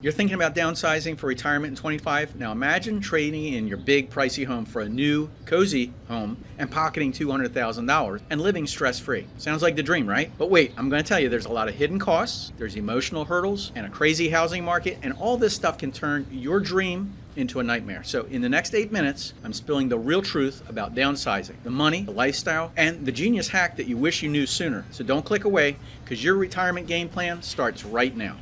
You're thinking about downsizing for retirement in 25? Now imagine trading in your big pricey home for a new cozy home and pocketing $200,000 and living stress-free. Sounds like the dream, right? But wait, I'm going to tell you there's a lot of hidden costs, there's emotional hurdles, and a crazy housing market, and all this stuff can turn your dream into a nightmare. So in the next 8 minutes, I'm spilling the real truth about downsizing, the money, the lifestyle, and the genius hack that you wish you knew sooner. So don't click away, because your retirement game plan starts right now.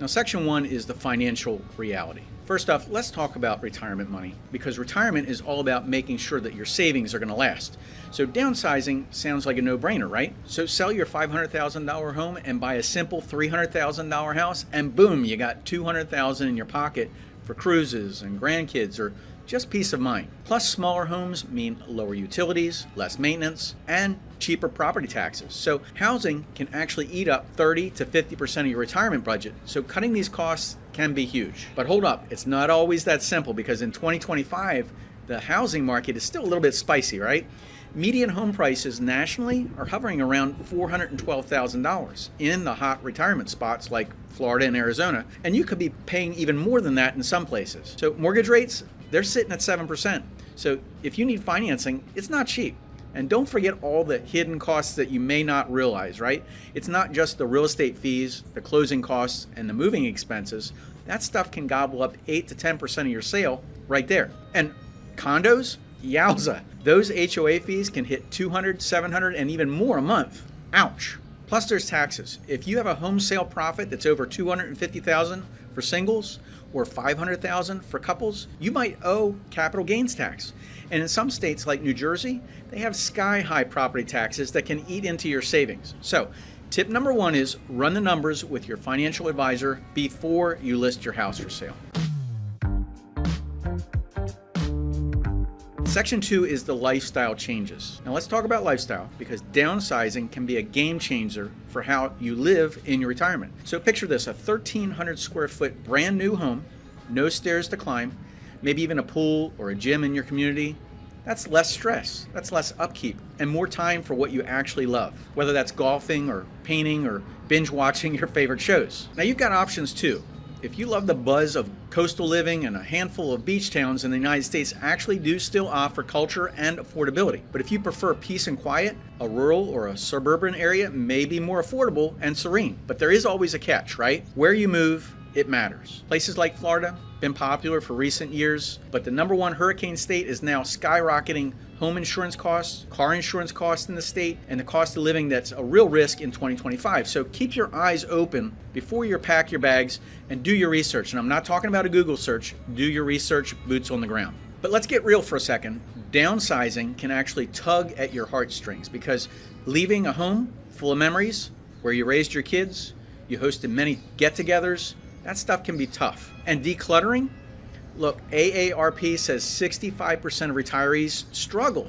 Now, section 1 is the financial reality. First off, let's talk about retirement money, because retirement is all about making sure that your savings are going to last. So downsizing sounds like a no-brainer, right? So sell your $500,000 home and buy a simple $300,000 house, and boom, you got $200,000 in your pocket for cruises and grandkids, or just peace of mind. Plus, smaller homes mean lower utilities, less maintenance, and cheaper property taxes. So housing can actually eat up 30 to 50% of your retirement budget. So cutting these costs can be huge. But hold up, it's not always that simple, because in 2025, the housing market is still a little bit spicy, right? Median home prices nationally are hovering around $412,000 in the hot retirement spots like Florida and Arizona, and you could be paying even more than that in some places. So mortgage rates, they're sitting at 7%. So if you need financing, it's not cheap. And don't forget all the hidden costs that you may not realize, right? It's not just the real estate fees, the closing costs, and the moving expenses. That stuff can gobble up 8 to 10% of your sale right there. And condos, yowza. Those HOA fees can hit $200, $700, and even more a month. Ouch. Plus there's taxes. If you have a home sale profit that's over $250,000 for singles or $500,000 for couples, you might owe capital gains tax. And in some states like New Jersey, they have sky-high property taxes that can eat into your savings. So tip number 1 is run the numbers with your financial advisor before you list your house for sale. Section 2 is the lifestyle changes. Now let's talk about lifestyle, because downsizing can be a game changer for how you live in your retirement. So picture this, a 1,300 square foot brand new home, no stairs to climb, maybe even a pool or a gym in your community. That's less stress, that's less upkeep, and more time for what you actually love, whether that's golfing or painting or binge watching your favorite shows. Now you've got options too. If you love the buzz of coastal living, and a handful of beach towns in the United States actually do still offer culture and affordability. But if you prefer peace and quiet, a rural or a suburban area may be more affordable and serene. But there is always a catch, right? Where you move, it matters. Places like Florida, been popular for recent years, but the #1 hurricane state is now skyrocketing home insurance costs, car insurance costs in the state, and the cost of living that's a real risk in 2025. So keep your eyes open before you pack your bags and do your research. And I'm not talking about a Google search, do your research, boots on the ground. But let's get real for a second. Downsizing can actually tug at your heartstrings, because leaving a home full of memories where you raised your kids, you hosted many get-togethers, that stuff can be tough. And decluttering? Look, AARP says 65% of retirees struggle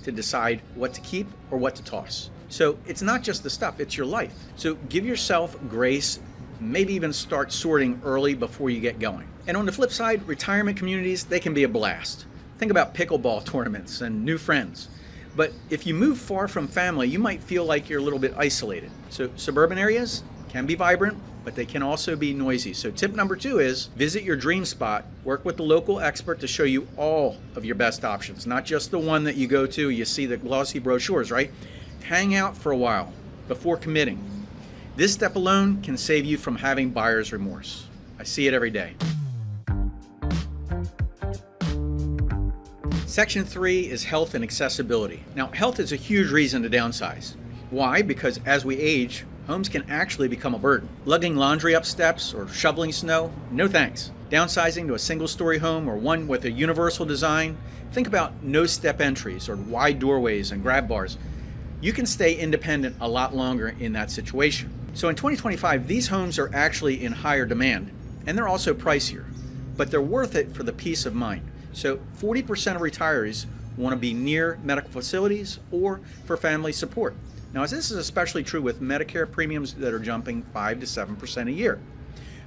to decide what to keep or what to toss. So it's not just the stuff, it's your life. So give yourself grace, maybe even start sorting early before you get going. And on the flip side, retirement communities, they can be a blast. Think about pickleball tournaments and new friends. But if you move far from family, you might feel like you're a little bit isolated. So suburban areas can be vibrant, but they can also be noisy. So tip number 2 is visit your dream spot, work with the local expert to show you all of your best options, not just the one that you go to, you see the glossy brochures, right? Hang out for a while before committing. This step alone can save you from having buyer's remorse. I see it every day. Section 3 is health and accessibility. Now, health is a huge reason to downsize. Why? Because as we age, homes can actually become a burden. Lugging laundry up steps or shoveling snow? No thanks. Downsizing to a single-story home or one with a universal design? Think about no-step entries or wide doorways and grab bars. You can stay independent a lot longer in that situation. So in 2025, these homes are actually in higher demand, and they're also pricier, but they're worth it for the peace of mind. So 40% of retirees want to be near medical facilities or for family support. Now, this is especially true with Medicare premiums that are jumping 5 to 7% a year.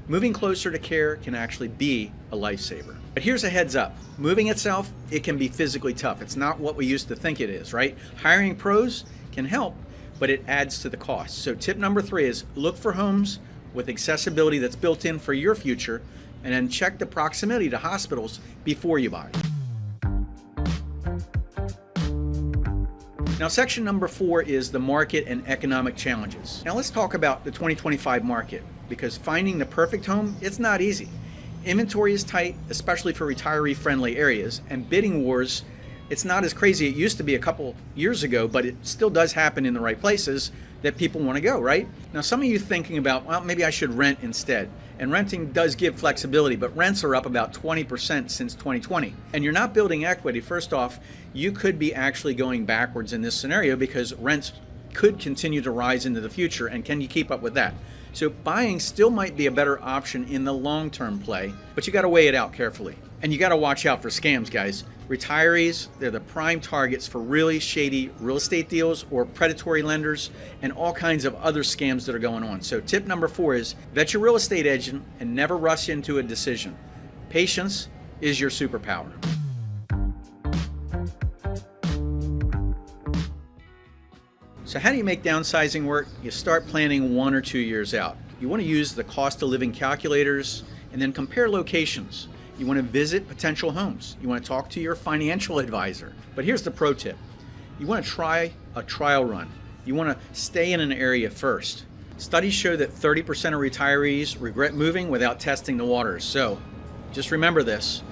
Moving closer to care can actually be a lifesaver. But here's a heads up. Moving itself, it can be physically tough. It's not what we used to think it is, right? Hiring pros can help, but it adds to the cost. So tip number 3 is look for homes with accessibility that's built in for your future, and then check the proximity to hospitals before you buy. Now, section number 4 is the market and economic challenges. Now let's talk about the 2025 market, because finding the perfect home, it's not easy. Inventory is tight, especially for retiree-friendly areas, and bidding wars, it's not as crazy as it used to be a couple years ago, but it still does happen in the right places that people want to go, right? Now, some of you thinking about, well, maybe I should rent instead. And renting does give flexibility, but rents are up about 20% since 2020. And you're not building equity. First off, you could be actually going backwards in this scenario because rents could continue to rise into the future, and can you keep up with that? So buying still might be a better option in the long-term play, but you got to weigh it out carefully. And you got to watch out for scams, guys. Retirees, they're the prime targets for really shady real estate deals or predatory lenders and all kinds of other scams that are going on. So tip number 4 is vet your real estate agent and never rush into a decision. Patience is your superpower. So how do you make downsizing work? You start planning 1 or 2 years out. You want to use the cost of living calculators and then compare locations. You want to visit potential homes. You want to talk to your financial advisor. But here's the pro tip. You want to try a trial run. You want to stay in an area first. Studies show that 30% of retirees regret moving without testing the waters. So just remember this.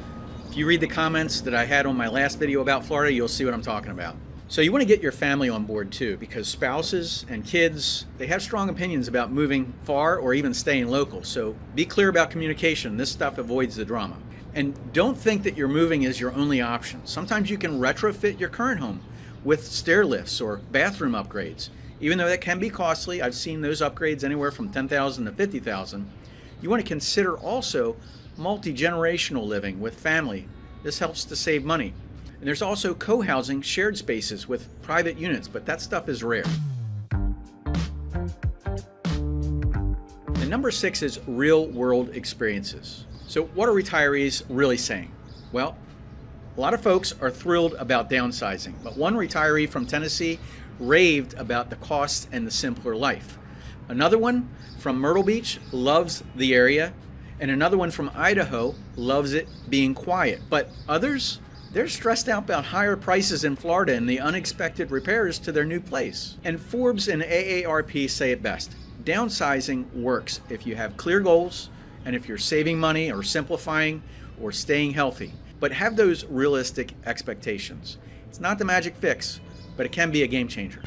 If you read the comments that I had on my last video about Florida, you'll see what I'm talking about. So you want to get your family on board too, because spouses and kids, they have strong opinions about moving far or even staying local. So be clear about communication. This stuff avoids the drama. And don't think that your moving is your only option. Sometimes you can retrofit your current home with stair lifts or bathroom upgrades. Even though that can be costly, I've seen those upgrades anywhere from $10,000 to $50,000. You want to consider also multi-generational living with family. This helps to save money. And there's also co-housing shared spaces with private units, but that stuff is rare. And number 6 is real-world experiences. So what are retirees really saying? Well, a lot of folks are thrilled about downsizing, but one retiree from Tennessee raved about the costs and the simpler life. Another one from Myrtle Beach loves the area, and another one from Idaho loves it being quiet. But others, they're stressed out about higher prices in Florida and the unexpected repairs to their new place. And Forbes and AARP say it best. Downsizing works if you have clear goals and if you're saving money or simplifying or staying healthy. But have those realistic expectations. It's not the magic fix, but it can be a game changer.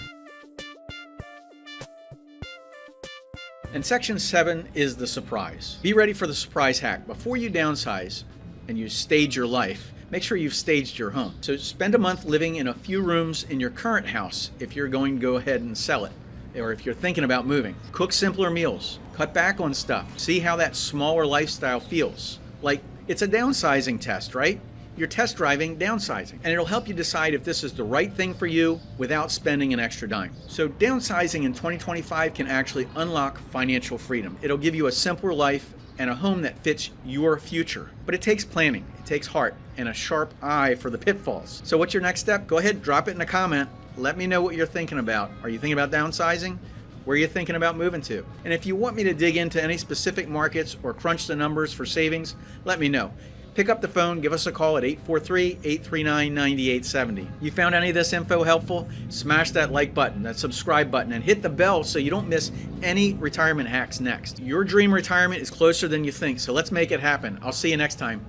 And section 7 is the surprise. Be ready for the surprise hack. Before you downsize and you stage your life, make sure you've staged your home. So spend a month living in a few rooms in your current house if you're going to go ahead and sell it, or if you're thinking about moving. Cook simpler meals, cut back on stuff, see how that smaller lifestyle feels. Like, it's a downsizing test, right? You're test driving downsizing, and it'll help you decide if this is the right thing for you without spending an extra dime. So downsizing in 2025 can actually unlock financial freedom. It'll give you a simpler life and a home that fits your future. But it takes planning, it takes heart, and a sharp eye for the pitfalls. So what's your next step? Go ahead, drop it in a comment. Let me know what you're thinking about. Are you thinking about downsizing? Where are you thinking about moving to? And if you want me to dig into any specific markets or crunch the numbers for savings, let me know. Pick up the phone, give us a call at 843-839-9870. You found any of this info helpful? Smash that like button, that subscribe button, and hit the bell so you don't miss any retirement hacks next. Your dream retirement is closer than you think, so let's make it happen. I'll see you next time.